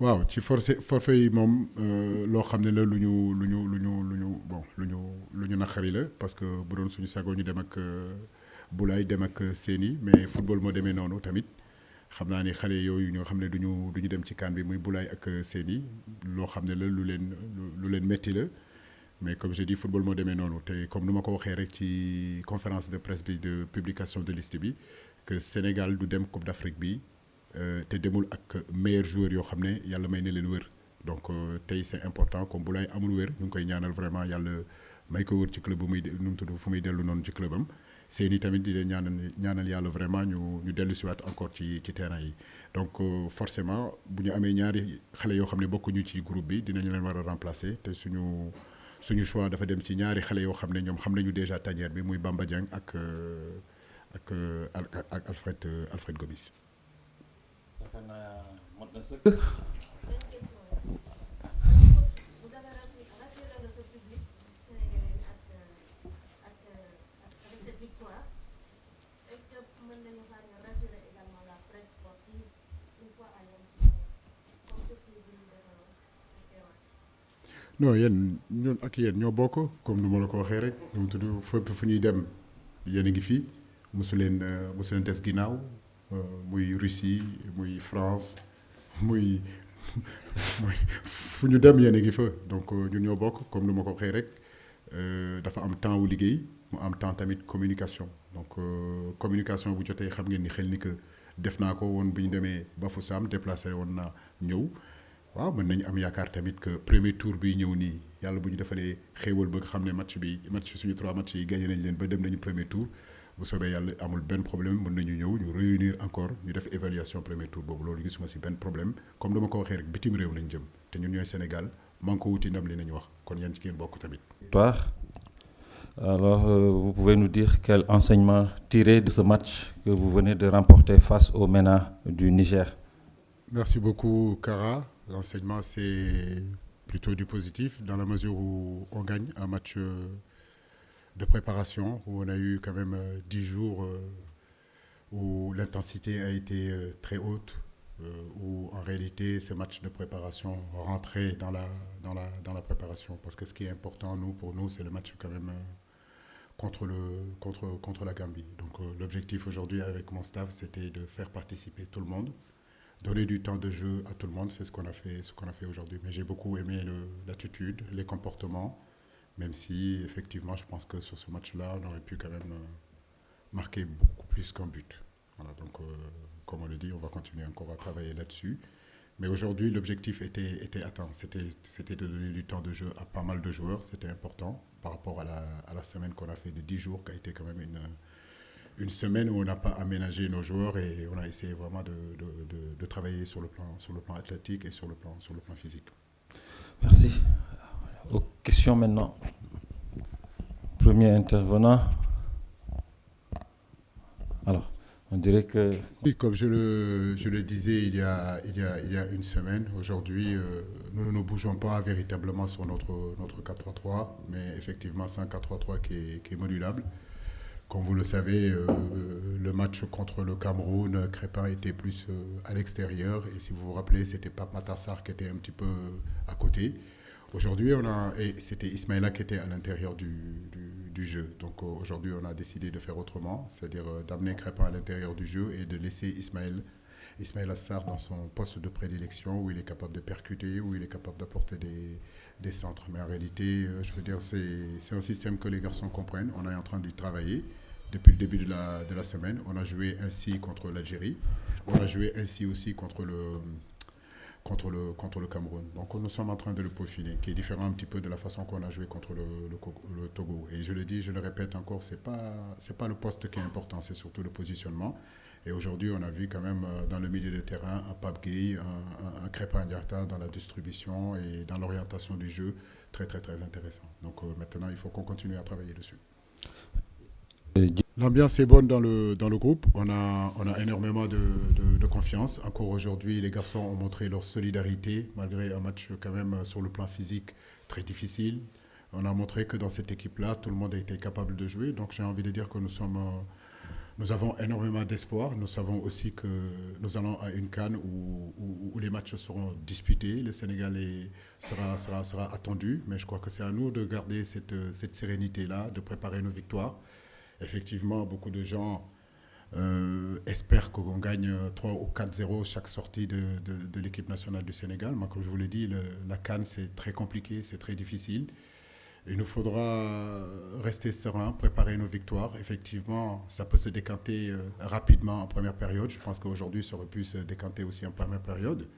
waaw ci forfait yi moom loo xam ne la lu ñu naqari la parce que bu doon suñu sago ñu dem ak Boulaye dem ak Séni mais football moo demee noonu tamit xam naa ni xale yooyu ñoo xam ne du ñu dem ci CAN bi muy Boulaye ak Séni loo xam ne la lu leen métti la mais comme je dis football moo demee noonu te comme nu ma ko waxee rek ci conférence de presse bi de publication de liste bi que Sénégal du dem Coupe d'Afrique bi te demul ak meilleurs joueurs yoo xam ne yàlla may na leen wër donc tey c'est important comme Boulaye amul wër ñu ngi koy ñaanal vraiment yàlla may ko wër ci club bu muy nu mu tudd fu muy dellu noonu ci clubam Séni tamit di leen ñaanal yàlla vraiment ñu dellu si waat encore ci terrain yi donc forcément bu ñu amee ñaari xale yoo xam ne bokkuñu ci groupe bi dinañu leen war a remplacer te suñu choix dafa dem ci ñaari xale yoo xam ne ñoom xam nañu déjà tanière bi muy Bamba Dieng ak Alfred Gomis. defe naa mot na sëkk. Benn question la. Alors, vous avez rassuré le ce public sénégalais bi avec cette victoire. Est-ce que mën nañu xaar nga rassurer également la presse sportive une fois à Yamoussoukro comme surprise bi ñu defaloon ak Tewaat? non ñun ak yéen ñoo bokk comme nu ma la ko waxee rek ñu tudd fépp fu ñuy dem yéen a ngi fii mosu leen des ginnaaw muy Russie muy France muy fu ñu dem yéen a ngi fa donc ñun ñoo bokk comme nu ma ko waxee rek dafa am temps wu liggéey mu am temps tamit communication donc communication bu jotee xam ngeen ni xel ni que def naa ko woon bi ñu demee Bafoussam déplacé woon naa ñëw. waaw mën nañu am yaakaar tamit que premier tour bi ñëw nii yàlla bu ñu defalee xéewal ba nga xam ne match suñu 3 match yi gagné nañ leen ba dem nañu premier tour bu soobee yàlla amul benn problème mën nañu ñëw ñu réunir encore ñu def évaluation premier tour boobu loolu gisuma si benn problème comme dama ko waxee rek bitim réew lañ jëm te ñun ñooy Sénégal man ko wuti ndam li nañu wax kon yéen ci ngeen bokk tamit. Alors, vous pouvez nous dire quel enseignement tirer de ce match que vous venez de remporter face au MENA du Niger? Merci beaucoup Kara. L'enseignement, c'est plutôt du positif dans la mesure où on gagne un match de préparation, où on a eu quand même 10 jours où l'intensité a été très haute, où en réalité ce match de préparation rentrait dans la préparation. Parce que ce qui est important pour nous, c'est le match quand même contre la Gambie. Donc l'objectif aujourd'hui avec mon staff, c'était de faire participer tout le monde. Donner du temps de jeu à tout le monde, c'est ce qu'on a fait aujourd'hui. Mais j'ai beaucoup aimé l'attitude, les comportements, même si effectivement je pense que sur ce match-là, on aurait pu quand même marquer beaucoup plus qu'un but. Voilà, donc comme on le dit, on va continuer encore à travailler là-dessus. Mais aujourd'hui, l'objectif était atteint. C'était de donner du temps de jeu à pas mal de joueurs, c'était important par rapport à la semaine qu'on a fait de 10 jours, qui a été quand même une semaine où on n'a pas aménagé nos joueurs et on a essayé vraiment de travailler sur le plan athlétique et sur le plan physique. Merci. Aux questions maintenant. Premier intervenant. Alors, on dirait que... Oui, comme je le disais il y a une semaine, aujourd'hui, nous ne nous bougeons pas véritablement sur notre 4-3-3, mais effectivement c'est un 4-3-3 qui est modulable. Comme vous le savez, le match contre le Cameroun, Crépin était plus à l'extérieur. Et si vous vous rappelez, c'était Pape Matar qui était un petit peu à côté. Aujourd'hui, c'était Ismaïla qui était à l'intérieur du jeu. Donc aujourd'hui, on a décidé de faire autrement, c'est-à-dire d'amener Crépin à l'intérieur du jeu et de laisser Ismaïla Sarr dans son poste de prédilection où il est capable de percuter, où il est capable d'apporter des centres. Mais en réalité, je veux dire, c'est un système que les garçons comprennent. On est en train d'y travailler depuis le début de la semaine. On a joué ainsi contre l'Algérie. On a joué ainsi aussi contre le Cameroun. Donc nous sommes en train de le peaufiner, qui est différent un petit peu de la façon qu'on a joué contre le Togo. Et je le dis, je le répète encore, c'est pas le poste qui est important, c'est surtout le positionnement. Et aujourd'hui, on a vu quand même dans le milieu de terrain un Pape Gueye, un Crépin Diatta dans la distribution et dans l'orientation du jeu, très très très intéressant. Donc maintenant, il faut qu'on continue à travailler dessus. L'ambiance est bonne dans le groupe. On a énormément de confiance. Encore aujourd'hui, les garçons ont montré leur solidarité malgré un match quand même sur le plan physique très difficile. On a montré que dans cette équipe-là, tout le monde a été capable de jouer. Donc j'ai envie de dire que nous Nous avons énormément d'espoir. Nous savons aussi que nous allons à une CAN où les matchs seront disputés. Le Sénégal sera attendu, mais je crois que c'est à nous de garder cette sérénité-là, de préparer nos victoires. Effectivement, beaucoup de gens espèrent qu'on gagne 3 ou 4-0 chaque sortie de l'équipe nationale du Sénégal. Mais comme je vous l'ai dit, la CAN, c'est très compliqué, c'est très difficile. Il nous faudra rester serein, préparer nos victoires. Effectivement, ça peut se décanter rapidement en première période. Je pense qu'aujourd'hui, ça aurait pu se décanter aussi en première période.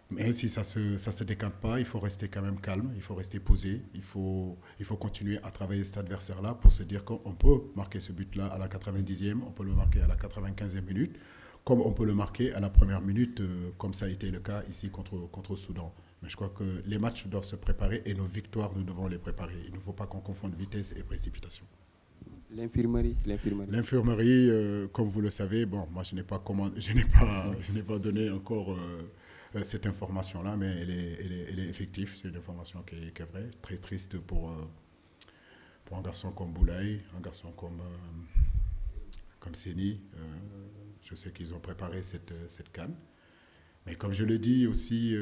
Mais si ça se décante pas, il faut rester quand même calme, il faut rester posé, il faut continuer à travailler cet adversaire-là pour se dire qu'on peut marquer ce but-là à la 90e, on peut le marquer à la 95e minute, comme on peut le marquer à la première minute, comme ça a été le cas ici contre le Soudan. Mais je crois que les matchs doivent se préparer et nos victoires, nous devons les préparer. Il ne faut pas qu'on confonde vitesse et précipitation. L'infirmerie. L'infirmerie, comme vous le savez, bon, moi je n'ai pas donné encore cette information-là, mais elle est effective. C'est une information qui est vraie. Très triste pour un garçon comme Boulaye, un garçon comme Seni. Je sais qu'ils ont préparé cette CAN. Mais comme je le dis aussi,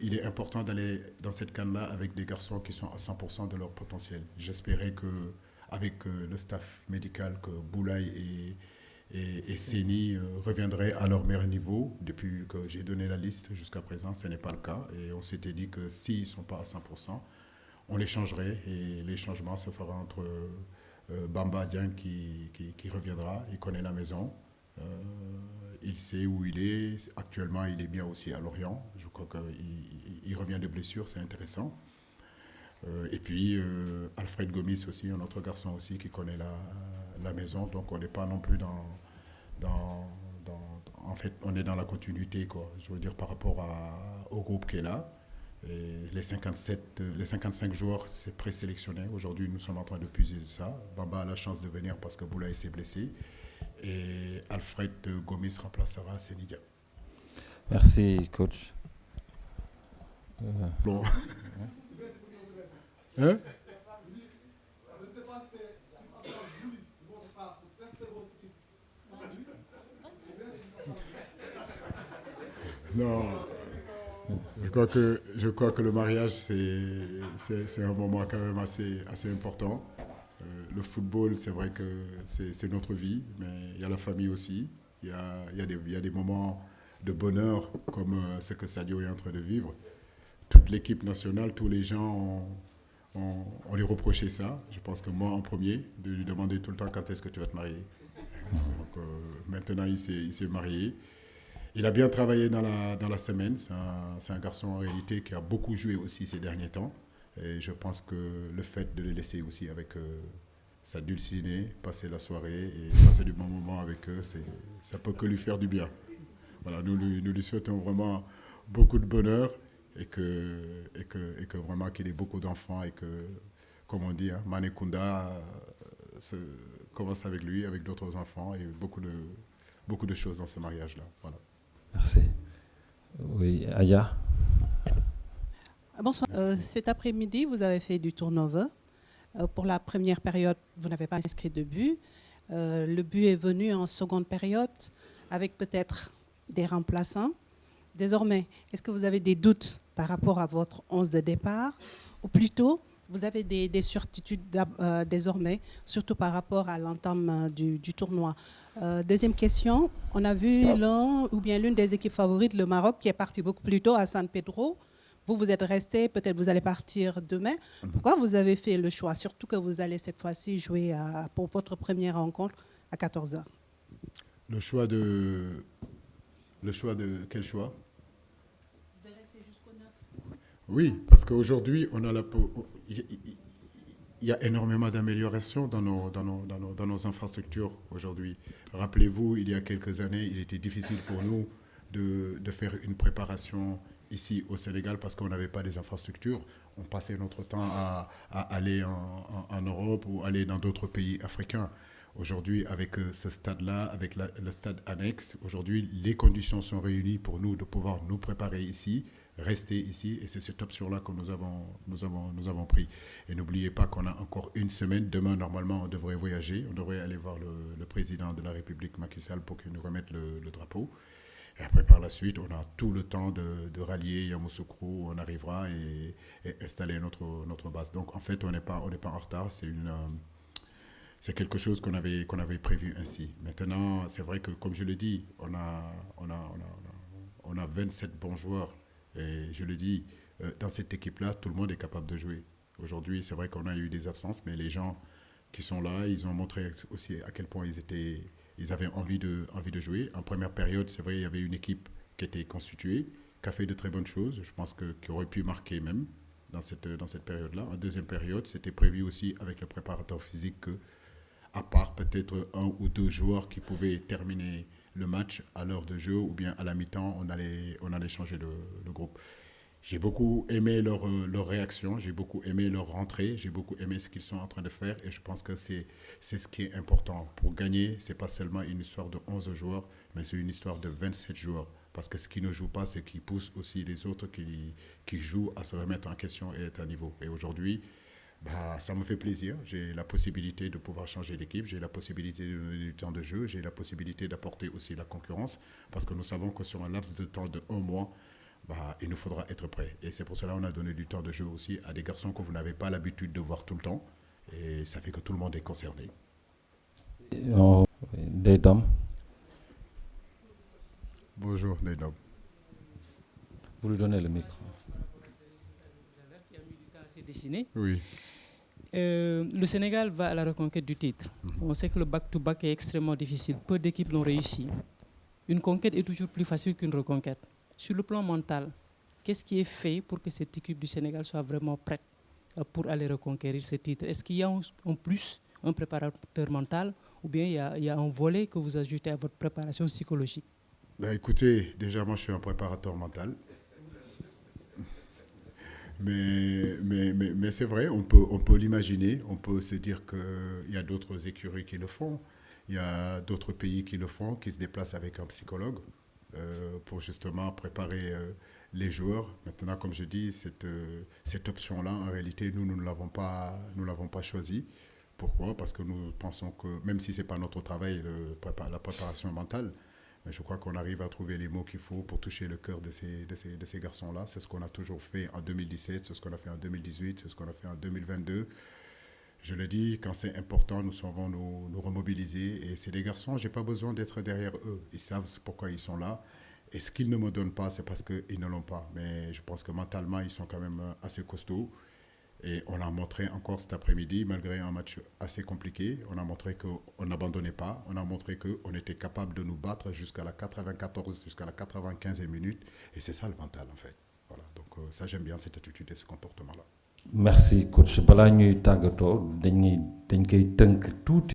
il est important d'aller dans cette CAN-là avec des garçons qui sont à 100% de leur potentiel. J'espérais qu'avec le staff médical, que Boulaye et Seni reviendraient à leur meilleur niveau. Depuis que j'ai donné la liste jusqu'à présent, ce n'est pas le cas. Et on s'était dit que s'ils ne sont pas à 100%, on les changerait. Et les changements se feront entre Bamba Dieng qui reviendra, il connaît la maison. Il sait où il est. Actuellement, il est bien aussi à Lorient. Je crois qu'il revient de blessure, c'est intéressant. Et puis, Alfred Gomis aussi, un autre garçon aussi qui connaît la maison. Donc, on n'est pas non plus en fait, on est dans la continuité, quoi. Je veux dire, par rapport au groupe qui est là. Et les 55 joueurs, c'est présélectionné. Aujourd'hui, nous sommes en train de puiser ça. Bamba a la chance de venir parce que Boulaye s'est blessé. Et Alfred Gomis remplacera Sénégal. Merci, coach. Bon. Hein? Non. Je crois que le mariage, c'est un moment quand même assez important. Le football, c'est vrai que c'est notre vie, mais il y a la famille aussi. Il y a des moments de bonheur comme ce que Sadio est en train de vivre. Toute l'équipe nationale, tous les gens ont lui reproché ça. Je pense que moi en premier, de lui demander tout le temps quand est-ce que tu vas te marier. Donc, maintenant, il s'est marié. Il a bien travaillé dans la semaine. C'est un garçon en réalité qui a beaucoup joué aussi ces derniers temps. Et je pense que le fait de le laisser aussi avec sa dulcinée, passer la soirée et passer du bon moment avec eux, ça peut que lui faire du bien. Voilà, nous lui souhaitons vraiment beaucoup de bonheur et que vraiment qu'il ait beaucoup d'enfants et que, comme on dit, hein, Manekunda commence avec lui, avec d'autres enfants et beaucoup de choses dans ce mariage-là. Voilà. Merci. Oui, Aya. Bonsoir. Cet après-midi, vous avez fait du turnover. Pour la première période, vous n'avez pas inscrit de but. Le but est venu en seconde période avec peut-être des remplaçants. Désormais, est-ce que vous avez des doutes par rapport à votre 11 de départ? Ou plutôt, vous avez des certitudes désormais, surtout par rapport à l'entame du tournoi? Deuxième question, on a vu l'une des équipes favorites, le Maroc, qui est parti beaucoup plus tôt à San Pedro. Vous êtes resté, peut-être vous allez partir demain. Pourquoi vous avez fait le choix, surtout que vous allez cette fois-ci jouer pour votre première rencontre à 14h? Le choix de quel choix? De rester jusqu'au 9. Oui, parce qu'aujourd'hui, il y a énormément d'améliorations dans nos infrastructures aujourd'hui. Rappelez-vous, il y a quelques années, il était difficile pour nous de faire une préparation ici au Sénégal parce qu'on n'avait pas des infrastructures. On passait notre temps à aller en Europe ou aller dans d'autres pays africains. Aujourd'hui, avec ce stade-là, avec le stade annexe, aujourd'hui, les conditions sont réunies pour nous de pouvoir nous préparer ici rester ici et c'est cette option-là que nous avons pris. Et n'oubliez pas qu'on a encore une semaine. Demain, normalement, on devrait voyager. On devrait aller voir le président de la République, Macky Sall, pour qu'il nous remette le drapeau. Et après, par la suite, on a tout le temps de rallier Yamoussoukro. On arrivera et installer notre base. Donc, en fait, on n'est pas en retard. C'est quelque chose qu'on avait prévu ainsi. Maintenant, c'est vrai que, comme je le dis, on a 27 bons joueurs. Et je le dis, dans cette équipe-là, tout le monde est capable de jouer. Aujourd'hui, c'est vrai qu'on a eu des absences, mais les gens qui sont là, ils ont montré aussi à quel point ils avaient envie de jouer. En première période, c'est vrai, il y avait une équipe qui était constituée, qui a fait de très bonnes choses. Je pense qui aurait pu marquer même dans cette période-là. En deuxième période, c'était prévu aussi avec le préparateur physique que, à part peut-être un ou deux joueurs qui pouvaient terminer le match à l'heure de jeu ou bien à la mi-temps, on allait changer le groupe. J'ai beaucoup aimé leur réaction, j'ai beaucoup aimé leur rentrée, j'ai beaucoup aimé ce qu'ils sont en train de faire et je pense que c'est ce qui est important. Pour gagner, ce n'est pas seulement une histoire de 11 joueurs, mais c'est une histoire de 27 joueurs. Parce que ce qui ne joue pas, c'est qui pousse aussi les autres qui jouent à se remettre en question et être à niveau. Et aujourd'hui, ça me fait plaisir. J'ai la possibilité de pouvoir changer d'équipe, j'ai la possibilité de donner du temps de jeu, j'ai la possibilité d'apporter aussi la concurrence parce que nous savons que sur un laps de temps de 1 mois, il nous faudra être prêt. Et c'est pour cela qu'on a donné du temps de jeu aussi à des garçons que vous n'avez pas l'habitude de voir tout le temps. Et ça fait que tout le monde est concerné. Des dames. Bonjour, les dames. Vous lui donnez le micro. Dessiné. Oui. Le Sénégal va à la reconquête du titre. On sait que le back-to-back est extrêmement difficile. Peu d'équipes l'ont réussi. Une conquête est toujours plus facile qu'une reconquête. Sur le plan mental, qu'est-ce qui est fait pour que cette équipe du Sénégal soit vraiment prête pour aller reconquérir ce titre? Est-ce qu'il y a en plus un préparateur mental ou bien il y a un volet que vous ajoutez à votre préparation psychologique? Écoutez, déjà moi je suis un préparateur mental. Mais c'est vrai, on peut l'imaginer, on peut se dire qu'il y a d'autres écuries qui le font, il y a d'autres pays qui le font, qui se déplacent avec un psychologue pour justement préparer les joueurs. Maintenant, comme je dis, cette option-là, en réalité, nous ne l'avons pas choisie. Pourquoi? Parce que nous pensons que, même si ce n'est pas notre travail, la préparation mentale, mais je crois qu'on arrive à trouver les mots qu'il faut pour toucher le cœur de ces garçons-là. C'est ce qu'on a toujours fait en 2017, c'est ce qu'on a fait en 2018, c'est ce qu'on a fait en 2022. Je le dis, quand c'est important, nous savons nous remobiliser. Et c'est des garçons, je n'ai pas besoin d'être derrière eux. Ils savent pourquoi ils sont là. Et ce qu'ils ne me donnent pas, c'est parce qu'ils ne l'ont pas. Mais je pense que mentalement, ils sont quand même assez costauds. Et on a montré encore cet après-midi, malgré un match assez compliqué, on a montré qu'on n'abandonnait pas, on a montré qu'on était capable de nous battre jusqu'à la 94, jusqu'à la 95e minute. Et c'est ça le mental, en fait. Voilà. Donc ça, j'aime bien cette attitude et ce comportement-là. Merci, coach. Balaa ñuy tàggatoo dañ koy tënk tuuti.